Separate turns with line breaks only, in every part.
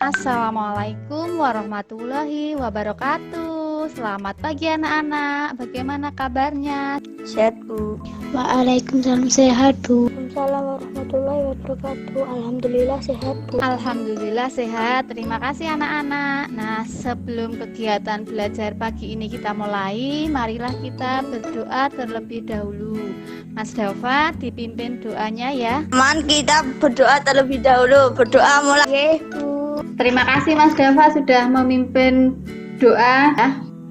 Assalamualaikum warahmatullahi wabarakatuh. Selamat pagi anak-anak. Bagaimana kabarnya?
Sehat, Bu.
Waalaikumsalam, sehat, Bu.
Waalaikumsalam warahmatullahi wabarakatuh. Alhamdulillah sehat, Bu.
Alhamdulillah sehat. Terima kasih anak-anak. Nah, sebelum kegiatan belajar pagi ini kita mulai, marilah kita berdoa terlebih dahulu. Mas Dafa dipimpin doanya ya.
Teman, kita berdoa terlebih dahulu. Berdoa mulai. Oke, Bu.
Terima kasih Mas Dafa sudah memimpin doa.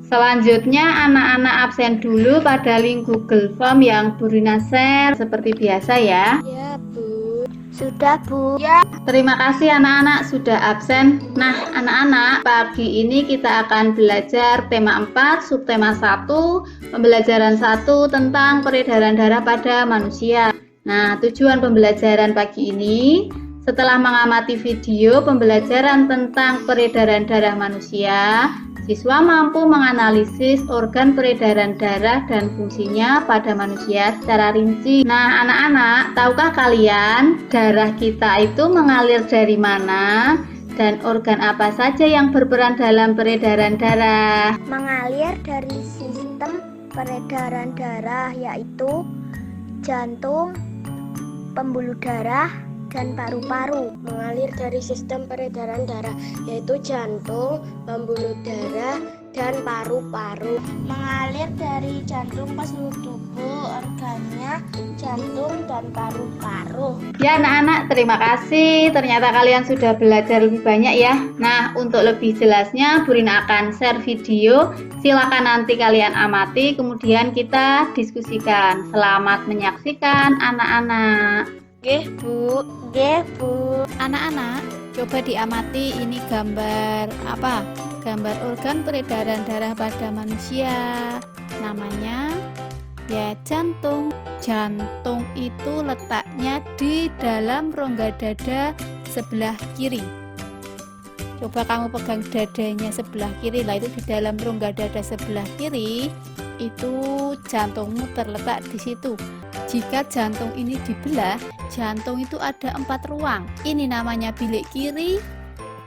Selanjutnya anak-anak absen dulu pada link Google Form yang Bu Rina share seperti biasa ya.
Ya, Bu. Sudah, Bu. Ya.
Terima kasih anak-anak sudah absen. Nah anak-anak, pagi ini kita akan belajar tema 4, subtema 1, pembelajaran 1 tentang peredaran darah pada manusia. Nah, tujuan pembelajaran pagi ini, setelah mengamati video pembelajaran tentang peredaran darah manusia, siswa mampu menganalisis organ peredaran darah dan fungsinya pada manusia secara rinci. Nah, anak-anak, tahukah kalian darah kita itu mengalir dari mana dan organ apa saja yang berperan dalam peredaran darah?
Mengalir dari sistem peredaran darah, yaitu jantung, pembuluh darah, dan paru-paru. Mengalir dari sistem peredaran darah, yaitu jantung, pembuluh darah, dan paru-paru. Mengalir dari jantung ke seluruh tubuh, organnya jantung dan paru-paru.
Ya anak-anak, terima kasih. Ternyata kalian sudah belajar lebih banyak ya. Nah, untuk lebih jelasnya Bu Rina akan share video. Silakan nanti kalian amati, kemudian kita diskusikan. Selamat menyaksikan anak-anak.
Oke, Bu. Oke, Bu.
Anak-anak, coba diamati ini gambar apa? Gambar organ peredaran darah pada manusia. Namanya ya jantung. Jantung itu letaknya di dalam rongga dada sebelah kiri. Coba kamu pegang dadanya sebelah kiri, lah itu di dalam rongga dada sebelah kiri itu jantungmu terletak di situ. Jika jantung ini dibelah, jantung itu ada 4 ruang. Ini namanya bilik kiri,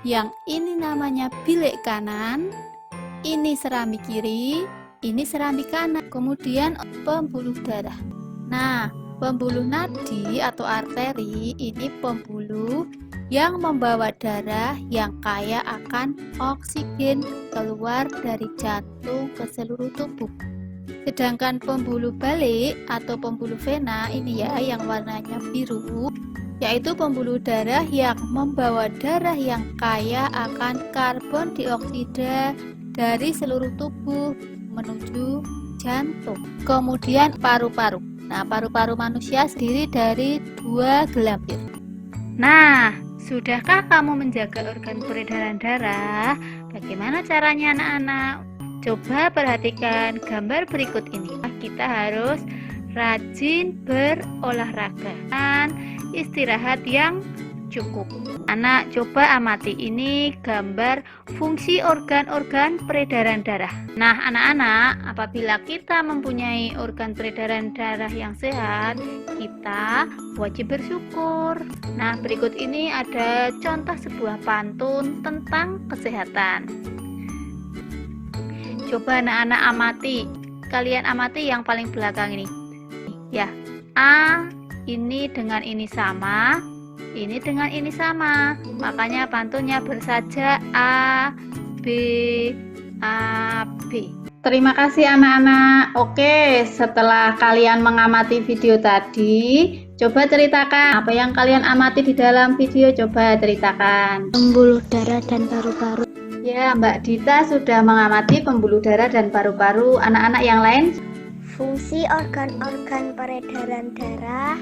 yang ini namanya bilik kanan, ini serami kiri, ini serami kanan. Kemudian pembuluh darah. Nah, pembuluh nadi atau arteri ini pembuluh yang membawa darah yang kaya akan oksigen keluar dari jantung ke seluruh tubuh. Sedangkan pembuluh balik atau pembuluh vena ini ya yang warnanya biru, yaitu pembuluh darah yang membawa darah yang kaya akan karbon dioksida dari seluruh tubuh menuju jantung. Kemudian paru-paru. Nah, paru-paru manusia terdiri dari 2 gelambir. Nah, sudahkah kamu menjaga organ peredaran darah? Bagaimana caranya anak-anak? Coba perhatikan gambar berikut ini. Kita harus rajin berolahraga dan istirahat yang cukup. Anak, coba amati ini gambar fungsi organ-organ peredaran darah. Nah, anak-anak, apabila kita mempunyai organ peredaran darah yang sehat, kita wajib bersyukur. Nah, berikut ini ada contoh sebuah pantun tentang kesehatan. Coba anak-anak amati, kalian amati yang paling belakang ini. Ya, A ini dengan ini sama, ini dengan ini sama. Makanya pantunnya bersaja A, B, A, B. Terima kasih anak-anak. Oke, setelah kalian mengamati video tadi, coba ceritakan apa yang kalian amati di dalam video. Coba ceritakan.
Pembuluh darah dan paru-paru.
Ya, Mbak Dita sudah mengamati pembuluh darah dan paru-paru. Anak-anak yang lain?
Fungsi organ-organ peredaran darah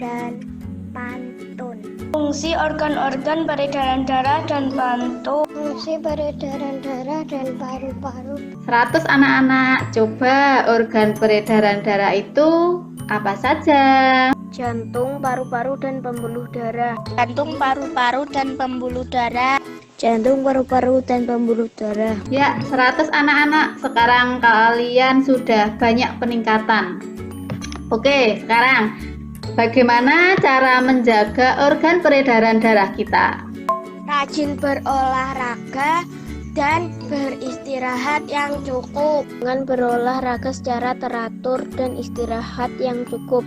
dan pantun. Fungsi organ-organ peredaran darah dan pantun.
Fungsi peredaran darah dan paru-paru.
100 anak-anak, coba organ peredaran darah itu apa saja?
Jantung, paru-paru, dan pembuluh darah. Jantung, paru-paru, dan pembuluh darah.
Jantung, paru-paru, dan pembuluh darah.
Ya, 100 anak-anak. Sekarang kalian sudah banyak peningkatan. Oke, sekarang bagaimana cara menjaga organ peredaran darah kita?
rajin berolahraga, dan beristirahat yang cukup.
Dengan berolahraga secara teratur dan istirahat yang cukup.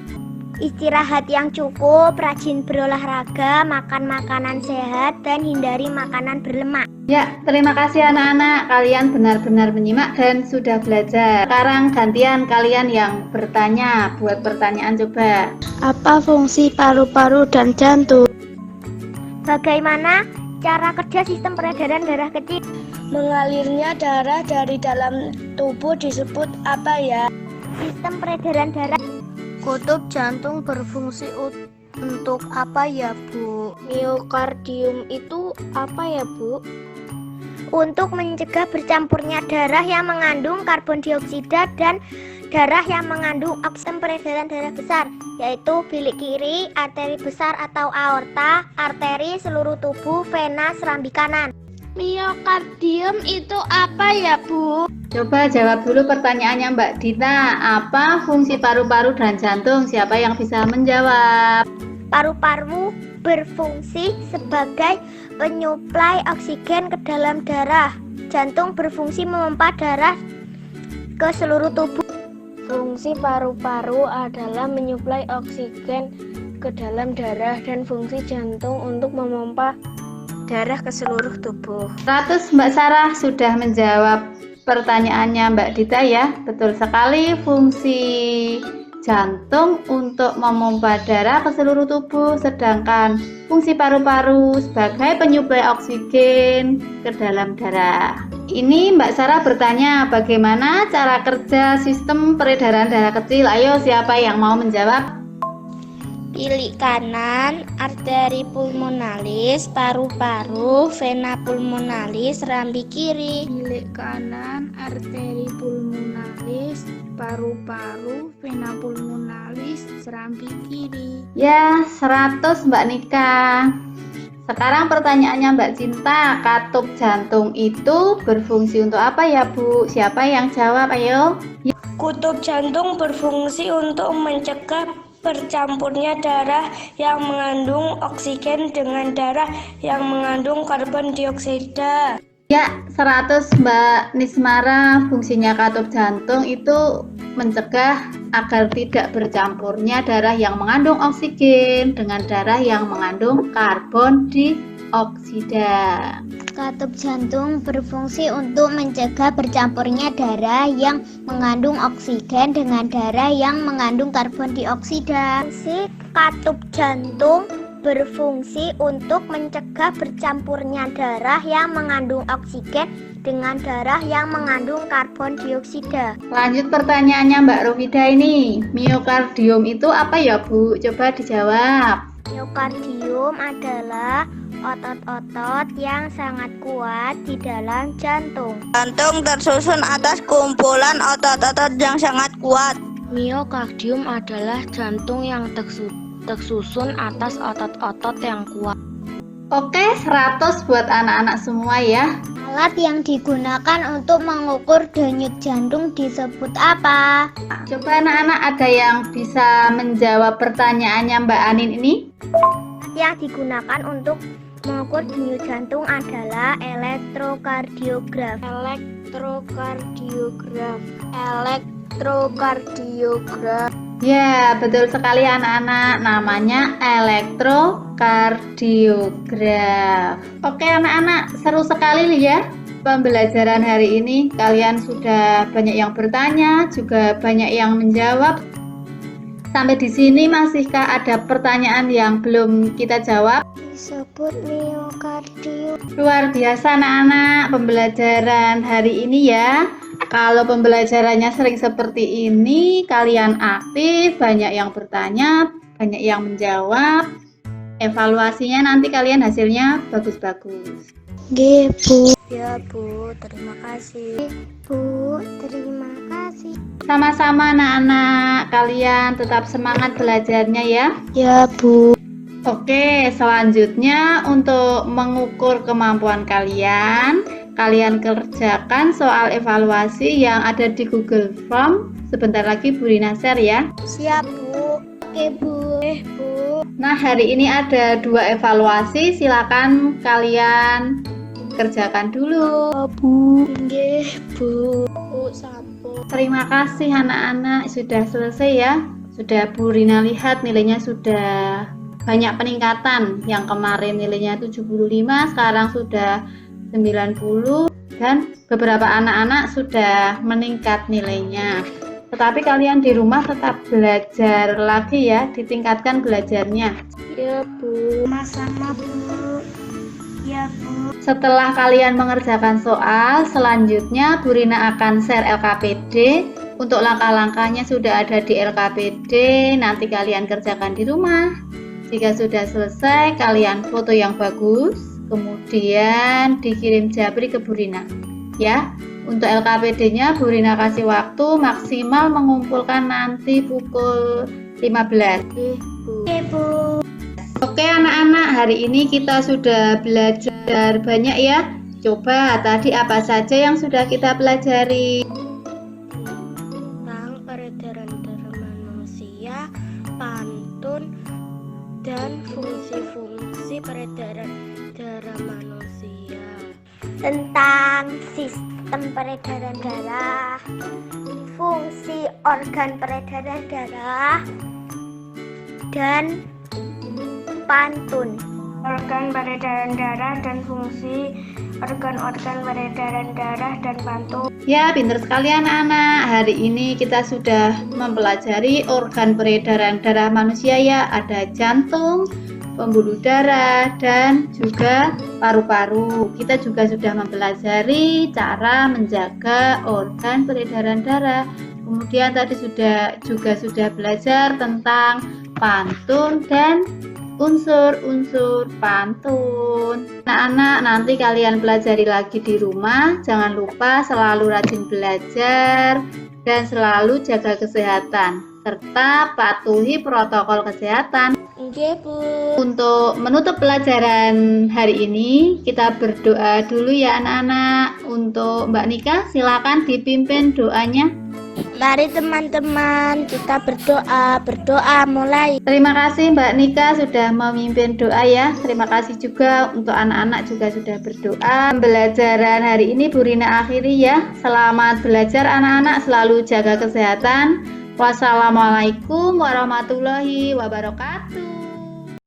Istirahat yang cukup, rajin berolahraga, makan makanan sehat, dan hindari makanan berlemak.
Ya, terima kasih anak-anak. Kalian benar-benar menyimak dan sudah belajar. Sekarang gantian kalian yang bertanya. Buat pertanyaan coba.
Apa fungsi paru-paru dan jantung?
Bagaimana cara kerja sistem peredaran darah kecil?
Mengalirnya darah dari dalam tubuh disebut apa ya?
Sistem peredaran darah.
Kutub jantung berfungsi untuk apa ya, Bu? Miokardium itu apa ya, Bu?
Untuk mencegah bercampurnya darah yang mengandung karbon dioksida dan darah yang mengandung oksigen. Peredaran darah besar, yaitu bilik kiri, arteri besar atau aorta, arteri seluruh tubuh, vena serambi kanan.
Miokardium itu apa ya, Bu?
Coba jawab dulu pertanyaannya Mbak Dita. Apa fungsi paru-paru dan jantung? Siapa yang bisa menjawab?
Paru-paru berfungsi sebagai penyuplai oksigen ke dalam darah. Jantung berfungsi memompa darah ke seluruh tubuh.
Fungsi paru-paru adalah menyuplai oksigen ke dalam darah dan fungsi jantung untuk memompa darah ke seluruh tubuh.
100 Mbak Sarah sudah menjawab pertanyaannya Mbak Dita ya. Betul sekali, fungsi jantung untuk memompa darah ke seluruh tubuh, sedangkan fungsi paru-paru sebagai penyuplai oksigen ke dalam darah. Ini Mbak Sarah bertanya, bagaimana cara kerja sistem peredaran darah kecil? Ayo, siapa yang mau menjawab?
Bilik kanan, arteri pulmonalis, paru-paru, vena pulmonalis, serambi kiri.
Bilik kanan, arteri pulmonalis, paru-paru, vena pulmonalis, serambi kiri.
Ya, 100 Mbak Nika. Sekarang pertanyaannya Mbak Cinta, katup jantung itu berfungsi untuk apa ya Bu? Siapa yang jawab? Ayo.
Kutub jantung berfungsi untuk mencegah bercampurnya darah yang mengandung oksigen dengan darah yang mengandung karbon dioksida.
Ya, 100 Mbak Nismara. Fungsinya katup jantung itu mencegah agar tidak bercampurnya darah yang mengandung oksigen dengan darah yang mengandung karbon dioksida.
Katup jantung berfungsi untuk mencegah bercampurnya darah yang mengandung oksigen dengan darah yang mengandung karbon dioksida. Fungsi katup jantung berfungsi untuk mencegah bercampurnya darah yang mengandung oksigen dengan darah yang mengandung karbon dioksida.
Lanjut pertanyaannya Mbak Rofida ini. Miokardium itu apa ya Bu? Coba dijawab.
Miokardium adalah otot-otot yang sangat kuat di dalam jantung.
Jantung tersusun atas kumpulan otot-otot yang sangat kuat.
Miokardium adalah jantung yang tersusun atas otot-otot yang kuat.
Oke, 100 buat anak-anak semua ya.
Alat yang digunakan untuk mengukur denyut jantung disebut apa?
Coba anak-anak ada yang bisa menjawab pertanyaannya Mbak Anin ini?
Yang digunakan untuk mengukur denyut jantung adalah elektrokardiograf.
Elektrokardiograf.
Ya, betul sekali anak-anak. Namanya elektrokardiograf. Oke anak-anak, seru sekali ya pembelajaran hari ini. Kalian sudah banyak yang bertanya, juga banyak yang menjawab. Sampai di sini masihkah ada pertanyaan yang belum kita jawab?
Disebut miokardium.
Luar biasa anak-anak pembelajaran hari ini ya. Kalau pembelajarannya sering seperti ini, kalian aktif, banyak yang bertanya, banyak yang menjawab. Evaluasinya nanti kalian hasilnya bagus-bagus.
G, Bu.
Ya Bu, terima kasih. Bu, terima kasih.
Sama-sama anak-anak, kalian tetap semangat belajarnya ya.
Ya, Bu.
Oke, selanjutnya untuk mengukur kemampuan kalian kerjakan soal evaluasi yang ada di Google Form. Sebentar lagi Bu Rina share ya.
Siap Bu. Oke Bu.
Bu. Bu.
Nah, hari ini ada 2 evaluasi, silakan kalian kerjakan dulu.
Bu. Nggih, Bu. Bu, sampun.
Terima kasih anak-anak, sudah selesai ya. Sudah Bu Rina lihat nilainya sudah banyak peningkatan. Yang kemarin nilainya 75, sekarang sudah 90, dan beberapa anak-anak sudah meningkat nilainya. Tetapi kalian di rumah tetap belajar lagi ya, ditingkatkan belajarnya.
Ya, Bu.
Sama-sama, Bu. Ya, Bu.
Setelah kalian mengerjakan soal, selanjutnya Bu Rina akan share LKPD. Untuk langkah-langkahnya sudah ada di LKPD, nanti kalian kerjakan di rumah. Jika sudah selesai, kalian foto yang bagus, kemudian dikirim Japri ke Bu Rina. Ya, untuk LKPD-nya Bu Rina kasih waktu maksimal mengumpulkan nanti pukul 15.
Nggih, Bu.
Oke, Bu.
Oke anak-anak, hari ini kita sudah belajar banyak ya. Coba tadi apa saja yang sudah kita pelajari?
Tentang peredaran darah manusia, pantun, dan fungsi-fungsi peredaran darah manusia.
Tentang sistem peredaran darah, fungsi organ peredaran darah, dan pantun.
Organ peredaran darah dan fungsi organ-organ peredaran darah dan pantun.
Ya, pinter sekali anak-anak. Hari ini kita sudah mempelajari organ peredaran darah manusia ya. Ada jantung, pembuluh darah, dan juga paru-paru. Kita juga sudah mempelajari cara menjaga organ peredaran darah. Kemudian tadi juga sudah belajar tentang pantun dan unsur-unsur pantun. Anak-anak, nanti kalian pelajari lagi di rumah. Jangan lupa selalu rajin belajar dan selalu jaga kesehatan serta patuhi protokol kesehatan.
Nggih, Bu.
Untuk menutup pelajaran hari ini, kita berdoa dulu ya anak-anak. Untuk Mbak Nika, silakan dipimpin doanya.
Mari teman-teman kita berdoa mulai.
Terima kasih Mbak Nika sudah memimpin doa ya. Terima kasih juga untuk anak-anak juga sudah berdoa. Pembelajaran hari ini Bu Rina akhiri ya. Selamat belajar anak-anak, selalu jaga kesehatan. Wassalamualaikum warahmatullahi wabarakatuh.